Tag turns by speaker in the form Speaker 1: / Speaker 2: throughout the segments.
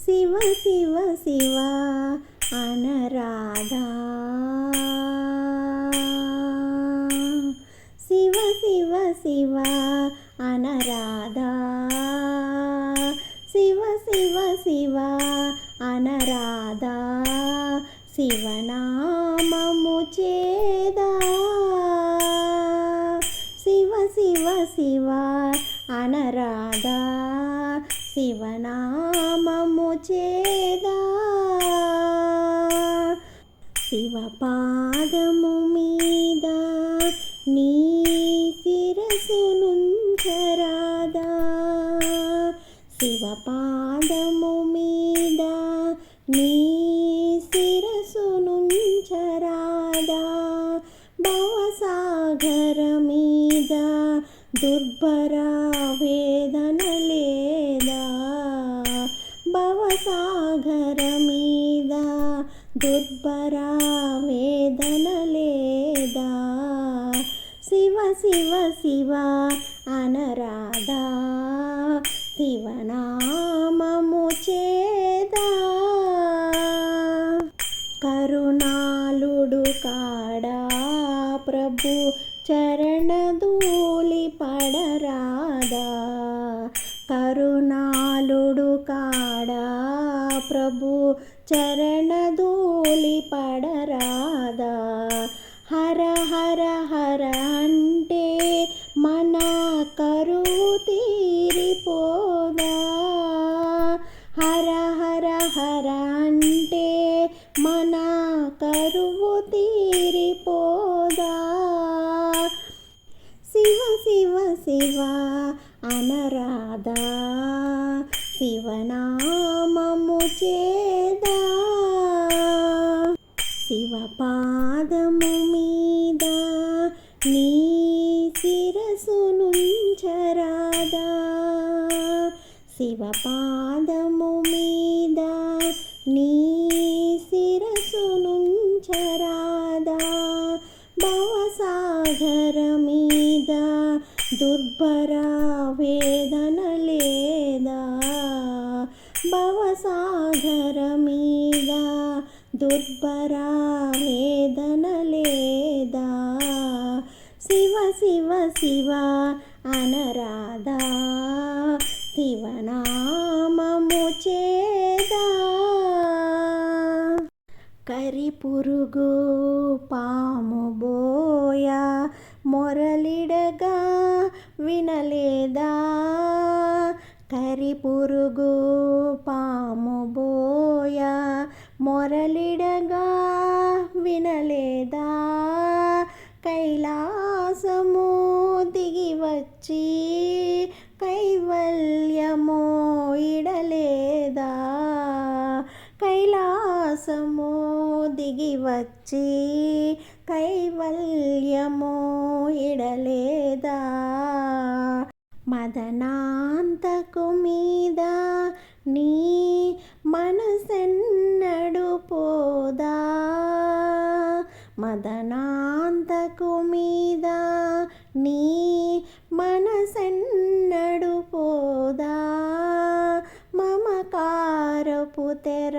Speaker 1: శివ శివ శివ అనరాధా. శివ శివ శివ అనరాధా. శివ శివ శివ అనరాధా. శివనామము చేదా. శివ శివ శివ అనరాధా. శివనామము చేదా. శివ పాదము మీద నీ శిరసునుంచరాదా. శివ పాదము మీద నీ శిరసునుంచరాదా. భవసాగర మీద దుర్భర వేదన లేదా. భవసాగర మీద దుర్భర వేదన లేదా. శివ శివ శివ అనరాధా. శివనామము చేదా. కరుణాళుడు కాడా ప్రభు చరణధూళి పడరాదా. కరుణాళుడు కాడా ప్రభు చరణధూళి పడరాదా. హర హర హర అంటే మన కరువు తీరిపోదా. హర హర హర అంటే మన కరువు తీరిపోదా. శివ శివ శివ అనరాధా. శివనామము చేదా. శివ పాదము మీద నీ శిరసునుంచరాదా. శివ పాదము మీద నీ శిరసునుంచరాదా. భవసాగర మీద దుర్భర వేదన లేదా. భవసాగర మీద దుర్భర వేదన లేదా. శివ శివ శివ అనరాధా. శివనామము చేదా. కరిపురుగు పాము బోయ మొరలిడగా వినలేదా. కరిపురుగు పాము బోయ మొరలిడగా వినలేదా. కైలాసము దిగి వచ్చి కైవల్యమో ఇడలేదా. కైలాసము దిగి వచ్చి కైవల్యమో ఇడలేదా. మదనాంతకు మీద నీ మనసెన్నడు పోదా. మదనాంతకు మీద నీ మనసెన్నడు పోదా. మమకారపు తెర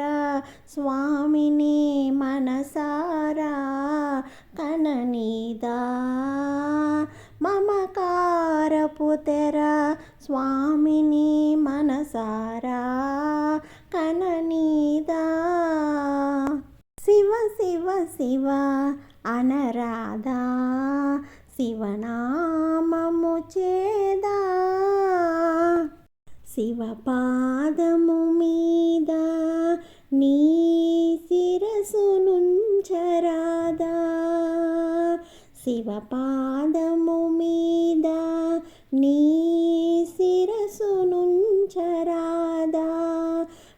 Speaker 1: స్వామిని మనసారా కననీదా. మమకారపు తెర స్వామిని మనసారా కననీదా. శివ శివ శివ అనరాధా. శివనామము చేదా. శివ పాదము మీద నీ శిరసునుంచరాదా. శివ పాదము మీద నీ శిరసునుంచరాదా.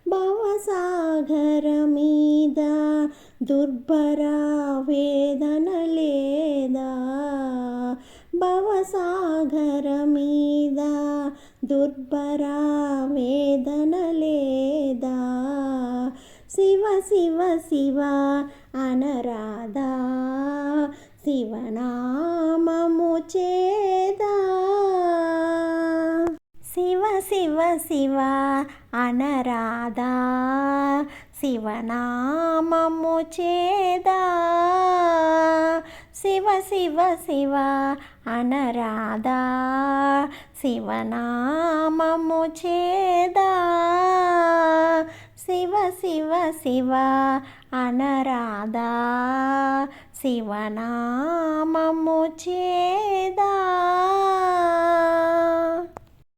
Speaker 1: భవసాగర మీద దుర్భర వేదన లేదా. భవసాగర మీద దుర్భర వేదన లేదా. శివ శివ శివ అనరాధా. శివనామము చేదా. శివ శివ శివ అనరాదా శివనామము చేదా శివ శివ శివ అనరాదా శివనామము చేదా శివ శివ శివ అనరాదా శివనామము చేదా.